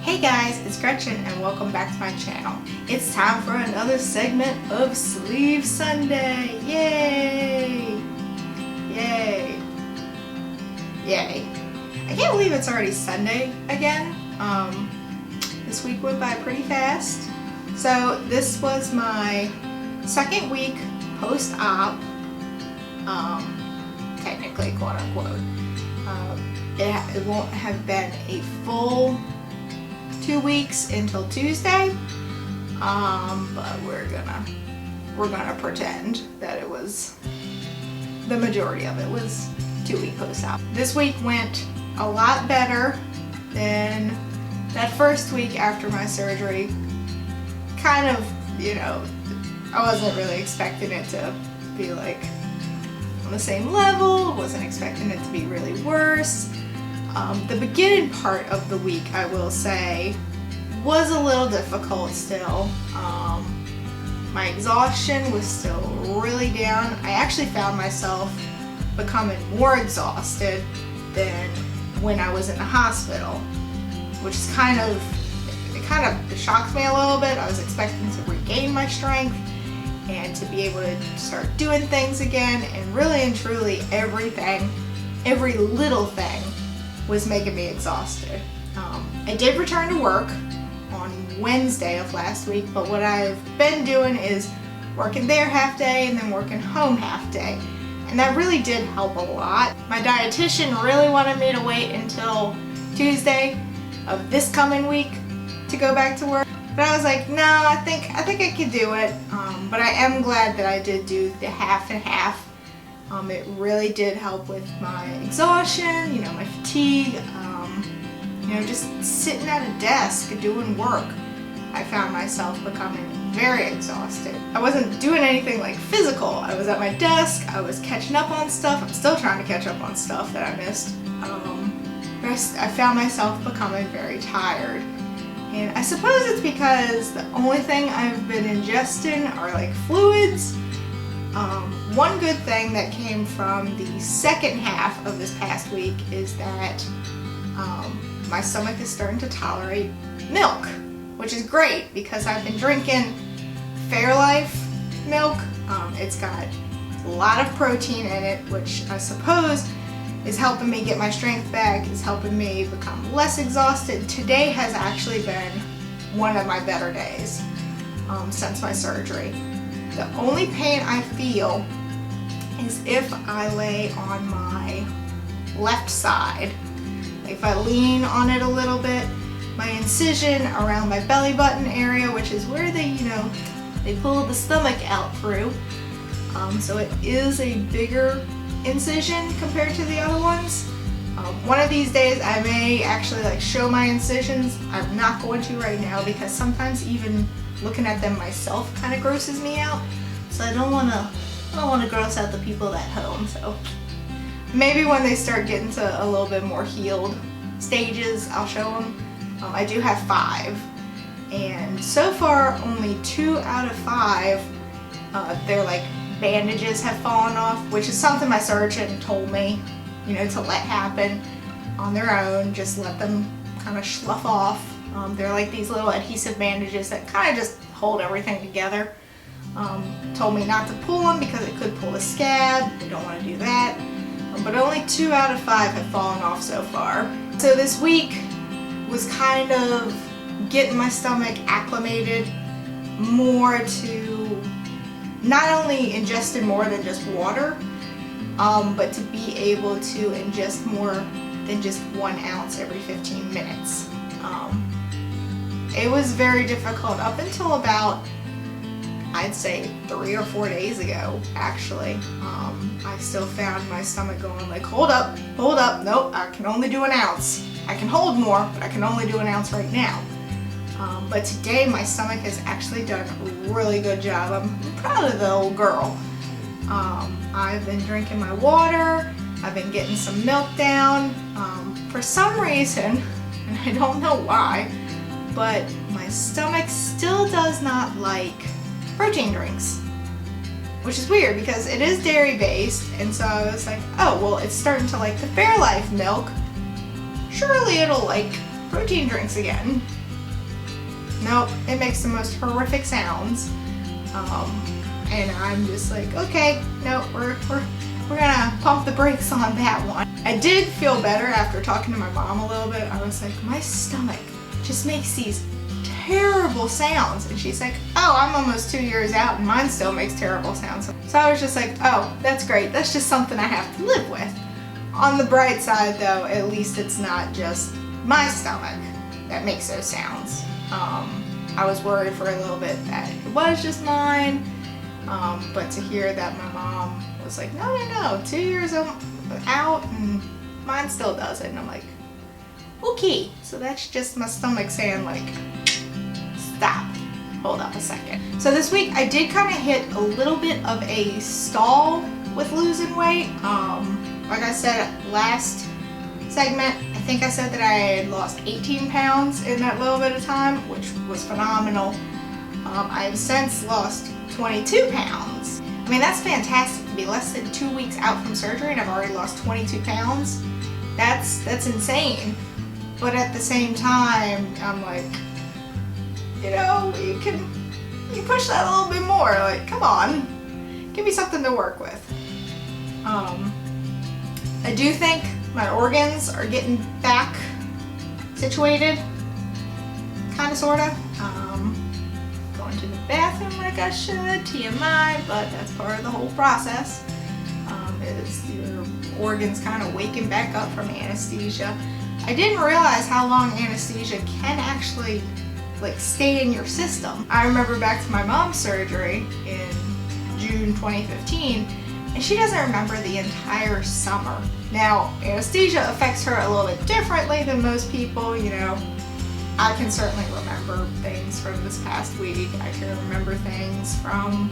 Hey guys, it's Gretchen and welcome back to my channel. It's time for another segment of Sleeve Sunday. Yay! Yay! Yay! I can't believe it's already Sunday again. This week went by pretty fast. So this was my second week post-op, technically, quote unquote. It won't have been a full 2 weeks until Tuesday, but we're gonna pretend that it was, the majority of it was 2 week post-op. This week went a lot better than that first week after my surgery. Kind of, I wasn't really expecting it to be like on the same level, wasn't expecting it to be really worse. The beginning part of the week, I will say, was a little difficult still. My exhaustion was still really down. I actually found myself becoming more exhausted than when I was in the hospital, which is kind of shocked me a little bit. I was expecting to regain my strength and to be able to start doing things again, and really and truly every little thing was making me exhausted. I did return to work on Wednesday of last week, but what I've been doing is working there half day and then working home half day, and that really did help a lot. My dietitian really wanted me to wait until Tuesday of this coming week to go back to work, but I was like, no, I think I could do it. But I am glad that I did do the half and half. It really did help with my exhaustion, my fatigue, just sitting at a desk doing work. I found myself becoming very exhausted. I wasn't doing anything like physical. I was at my desk, I was catching up on stuff. I'm still trying to catch up on stuff that I missed. I found myself becoming very tired. And I suppose it's because the only thing I've been ingesting are like fluids. One good thing that came from the second half of this past week is that my stomach is starting to tolerate milk, which is great because I've been drinking Fairlife milk. It's got a lot of protein in it, which I suppose is helping me get my strength back, is helping me become less exhausted. Today has actually been one of my better days since my surgery. The only pain I feel is if I lay on my left side. If I lean on it a little bit, my incision around my belly button area, which is where they pull the stomach out through. So it is a bigger incision compared to the other ones. One of these days I may actually show my incisions. I'm not going to right now because sometimes even looking at them myself kind of grosses me out. So I don't want to gross out the people at home. So maybe when they start getting to a little bit more healed stages, I'll show them. I do have 5, and so far only 2 out of 5 they're like bandages have fallen off, which is something my surgeon told me, to let happen on their own. Just let them kind of slough off. They're like these little adhesive bandages that kind of just hold everything together. Told me not to pull them because it could pull the scab. We don't want to do that. But only 2 out of 5 have fallen off so far. So this week was kind of getting my stomach acclimated more to not only ingesting more than just water, but to be able to ingest more than just 1 ounce every 15 minutes. It was very difficult up until about, I'd say 3 or 4 days ago, actually. I still found my stomach going like, hold up, nope, I can only do 1 ounce. I can hold more, but I can only do 1 ounce right now. But today my stomach has actually done a really good job. I'm proud of the old girl. I've been drinking my water, I've been getting some milk down. For some reason, and I don't know why, but my stomach still does not like protein drinks, which is weird because it is dairy based, and so I was like, oh well, it's starting to like the Fairlife milk, surely it'll like protein drinks again. Nope, it makes the most horrific sounds. And I'm just like, okay, no, we're gonna pump the brakes on that one. I did feel better after talking to my mom a little bit. I was like, my stomach just makes these terrible sounds. And she's like, oh, I'm almost 2 years out and mine still makes terrible sounds. So I was just like, oh, that's great. That's just something I have to live with. On the bright side though, at least it's not just my stomach that makes those sounds. I was worried for a little bit that it was just mine. But to hear that my mom was like, no, 2 years out and mine still does it. And I'm like, okay, so that's just my stomach saying like, stop, hold up a second. So this week I did kind of hit a little bit of a stall with losing weight. Like I said last segment, I think I said that I had lost 18 pounds in that little bit of time, which was phenomenal. I have since lost 22 pounds. I mean, that's fantastic to be less than 2 weeks out from surgery and I've already lost 22 pounds. That's insane. But at the same time, I'm like, you know, you push that a little bit more. Like, come on, give me something to work with. I do think my organs are getting back situated, kind of, sort of. Going to the bathroom like I should, TMI, but that's part of the whole process. Is your organs kind of waking back up from anesthesia. I didn't realize how long anesthesia can actually like stay in your system. I remember back to my mom's surgery in June 2015, and she doesn't remember the entire summer. Now, anesthesia affects her a little bit differently than most people, you know. I can certainly remember things from this past week. I can remember things from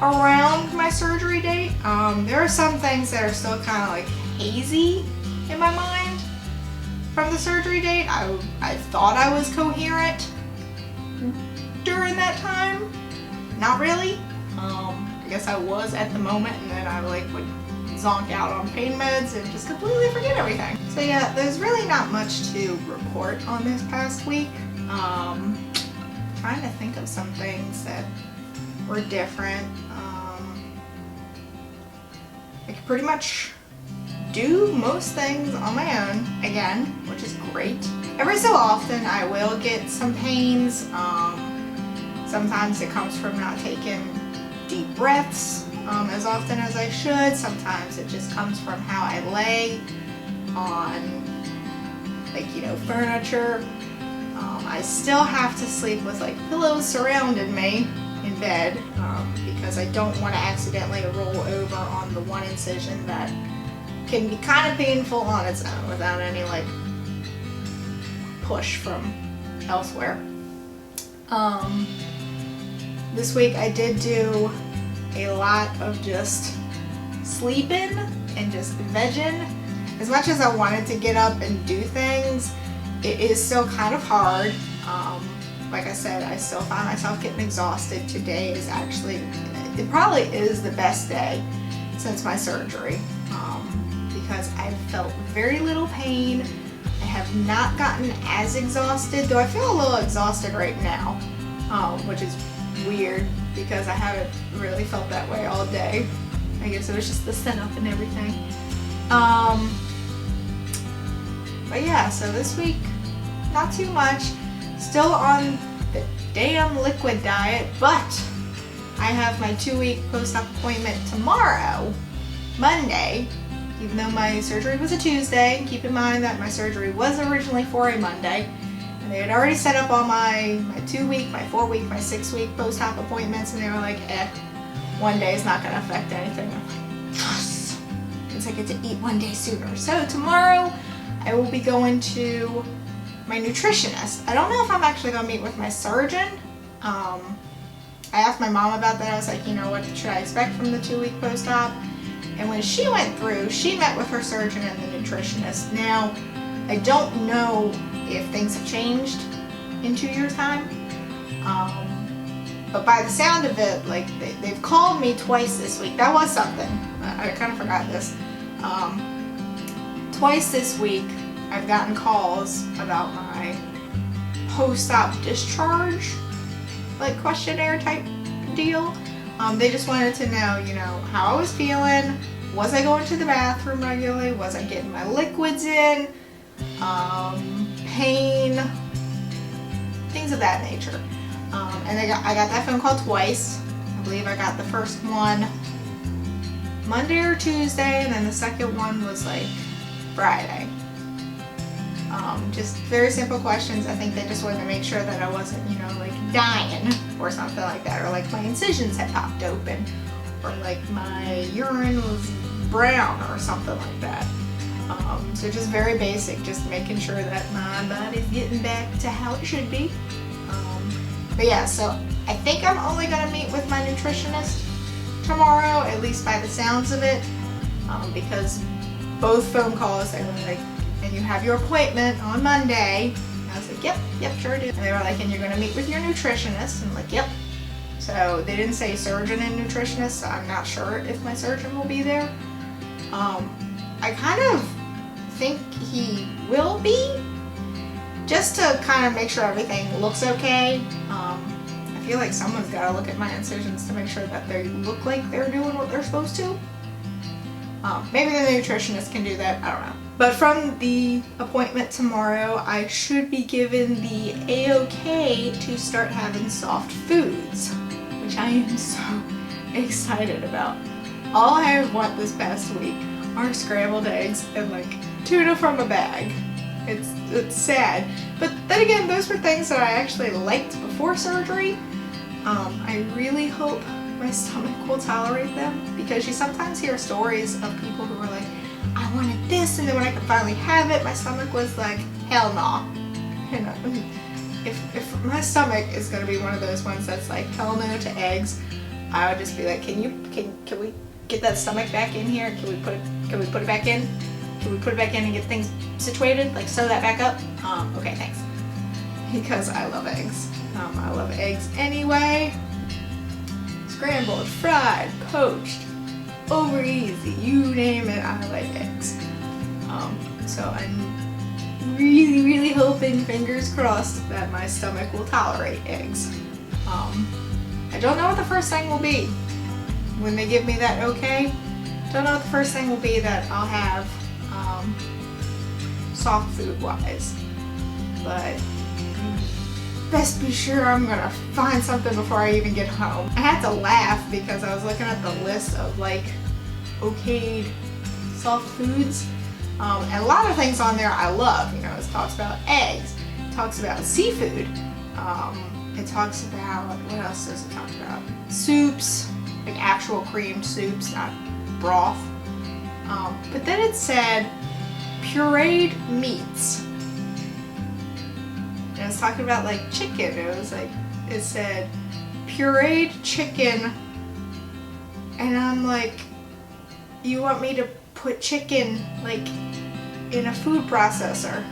around my surgery date. There are some things that are still kind of like hazy in my mind from the surgery date. I thought I was coherent during that time. Not really. I guess I was at the moment, and then I like would zonk out on pain meds and just completely forget everything. So yeah, there's really not much to report on this past week. Trying to think of some things that were different. I could pretty much do most things on my own again, which is great. Every so often I will get some pains. Sometimes it comes from not taking deep breaths as often as I should. Sometimes it just comes from how I lay on, like, you know, furniture. I still have to sleep with like pillows surrounding me in bed because I don't want to accidentally roll over on the one incision that can be kind of painful on its own without any like push from elsewhere. This week I did do a lot of just sleeping and just vegging. As much as I wanted to get up and do things, it is still kind of hard. Like I said, I still find myself getting exhausted. Today is actually, it probably is the best day since my surgery because I've felt very little pain. I have not gotten as exhausted, though I feel a little exhausted right now, which is weird because I haven't really felt that way all day. I guess it was just the setup and everything. But yeah, so this week, not too much. Still on the damn liquid diet, but I have my 2-week post-op appointment tomorrow, Monday, even though my surgery was a Tuesday. Keep in mind that my surgery was originally for a Monday. And they had already set up all my 2-week, my 4-week, my 6-week post-op appointments, and they were like, one day is not going to affect anything. I'm like, yes! Because I get to eat 1 day sooner. So tomorrow, I will be going to my nutritionist. I don't know if I'm actually going to meet with my surgeon. I asked my mom about that. I was like, you know, what should I expect from the 2-week post-op? And when she went through, she met with her surgeon and the nutritionist. Now, I don't know if things have changed in 2 years' time. But by the sound of it, like, they've called me twice this week. That was something. I kind of forgot this. Twice this week, I've gotten calls about my post-op discharge, like questionnaire type deal. They just wanted to know, you know, how I was feeling. Was I going to the bathroom regularly? Was I getting my liquids in? Pain, things of that nature. And I got that phone call twice. I believe I got the first one Monday or Tuesday, and then the second one was like Friday. Just very simple questions. I think they just wanted to make sure that I wasn't, you know, like dying or something like that, or like my incisions had popped open, or like my urine was brown or something like that. So just very basic, just making sure that my body's getting back to how it should be. But yeah, so I think I'm only going to meet with my nutritionist tomorrow, at least by the sounds of it, because both phone calls, they were like, and you have your appointment on Monday. I was like, yep, sure do. And they were like, and you're going to meet with your nutritionist. And I'm like, yep. So they didn't say surgeon and nutritionist, so I'm not sure if my surgeon will be there. I kind of think he will be, just to kind of make sure everything looks okay. I feel like someone's got to look at my incisions to make sure that they look like they're doing what they're supposed to. Maybe the nutritionist can do that, I don't know. But from the appointment tomorrow, I should be given the A-OK to start having soft foods, which I am so excited about. All I want this past week are scrambled eggs and like tuna from a bag. It's sad. But then again, those were things that I actually liked before surgery. I really hope my stomach will tolerate them, because you sometimes hear stories of people who are like, I wanted this, and then when I could finally have it, my stomach was like, hell no. You know, if my stomach is gonna be one of those ones that's like, hell no to eggs, I would just be like, can we get that stomach back in here? Can we put it back in? Can we put it back in and get things situated? Like sew that back up? Okay, thanks. Because I love eggs. I love eggs anyway. Scrambled, fried, poached, over easy, you name it, I like eggs. So I'm really hoping, fingers crossed, that my stomach will tolerate eggs. I don't know what the first thing will be when they give me that okay. Don't know what the first thing will be that I'll have soft food wise, but best be sure I'm gonna find something before I even get home. I had to laugh because I was looking at the list of like okayed soft foods, and a lot of things on there I love. You know, it talks about eggs, it talks about seafood, it talks about, what else does it talk about? Soups, like actual creamed soups, not broth. But then it said pureed meats. And it was talking about like chicken. It said pureed chicken. And I'm like, you want me to put chicken like in a food processor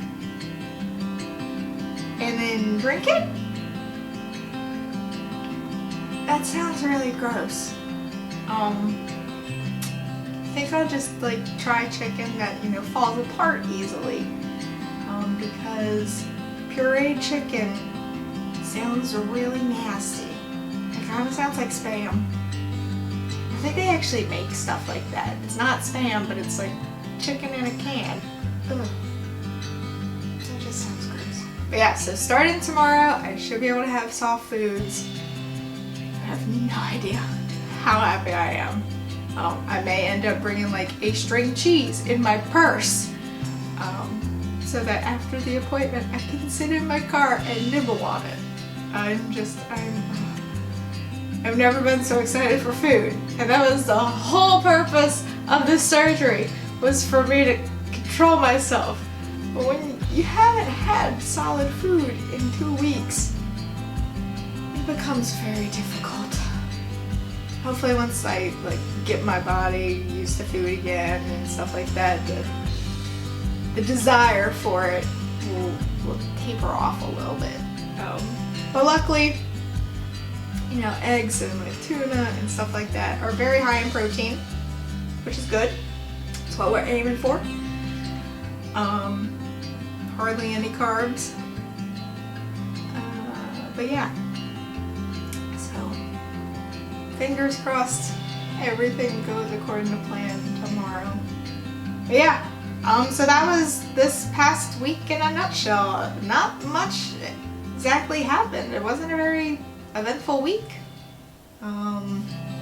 and then drink it? That sounds really gross. I think I'll just like try chicken that, you know, falls apart easily, because pureed chicken sounds really nasty. It kind of sounds like Spam. I think they actually make stuff like that. It's not Spam, but it's like chicken in a can. Ugh. That just sounds gross. But yeah, so starting tomorrow, I should be able to have soft foods. I have no idea how happy I am. I may end up bringing like a string cheese in my purse, so that after the appointment I can sit in my car and nibble on it. I've never been so excited for food, and that was the whole purpose of this surgery, was for me to control myself. But when you haven't had solid food in 2 weeks, it becomes very difficult. Hopefully once I like get my body used to food again and stuff like that, the desire for it will taper off a little bit. But luckily, you know, eggs and like tuna and stuff like that are very high in protein, which is good. That's what we're aiming for. hardly any carbs. But yeah, so fingers crossed everything goes according to plan tomorrow. But yeah, so that was this past week in a nutshell. Not much exactly happened. It wasn't a very eventful week,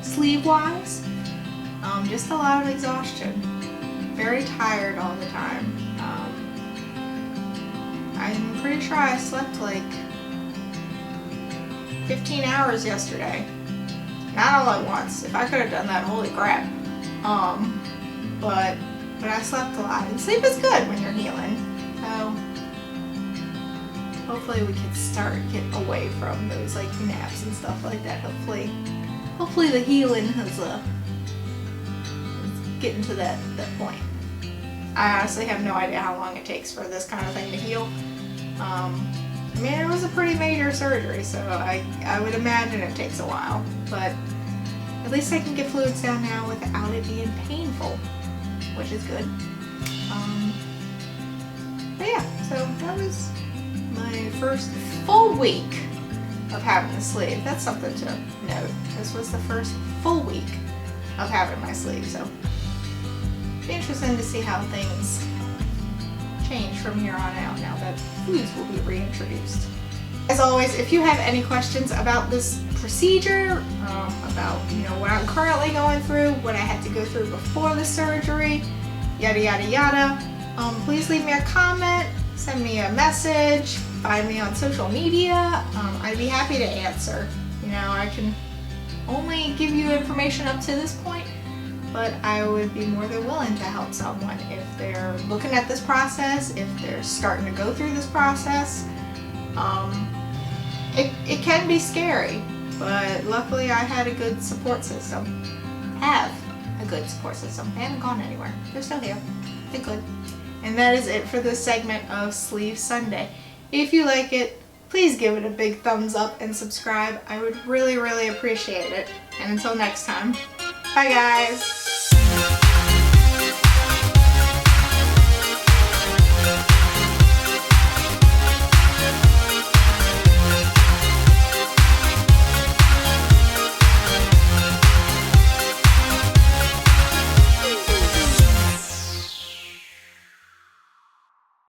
sleeve-wise. Just a lot of exhaustion. Very tired all the time. I'm pretty sure I slept like 15 hours yesterday. Not all at once. If I could have done that, holy crap. But I slept a lot. And sleep is good when you're healing. So hopefully we can get away from those like naps and stuff like that. Hopefully the healing is getting to that point. I honestly have no idea how long it takes for this kind of thing to heal. I mean, it was a pretty major surgery, so I would imagine it takes a while, but at least I can get fluids down now without it being painful, which is good. But yeah, so that was my first full week of having the sleeve. That's something to note. This was the first full week of having my sleeve, so it'll be interesting to see how things change from here on out now that foods will be reintroduced. As always, if you have any questions about this procedure, about what I'm currently going through, what I had to go through before the surgery, yada yada yada, please leave me a comment, send me a message, find me on social media. I'd be happy to answer. I can only give you information up to this point, but I would be more than willing to help someone if they're looking at this process, if they're starting to go through this process. It can be scary, but luckily I had a good support system. Have a good support system. They haven't gone anywhere. They're still here. They're good. And that is it for this segment of Sleeve Sunday. If you like it, please give it a big thumbs up and subscribe. I would really, really appreciate it. And until next time, bye guys!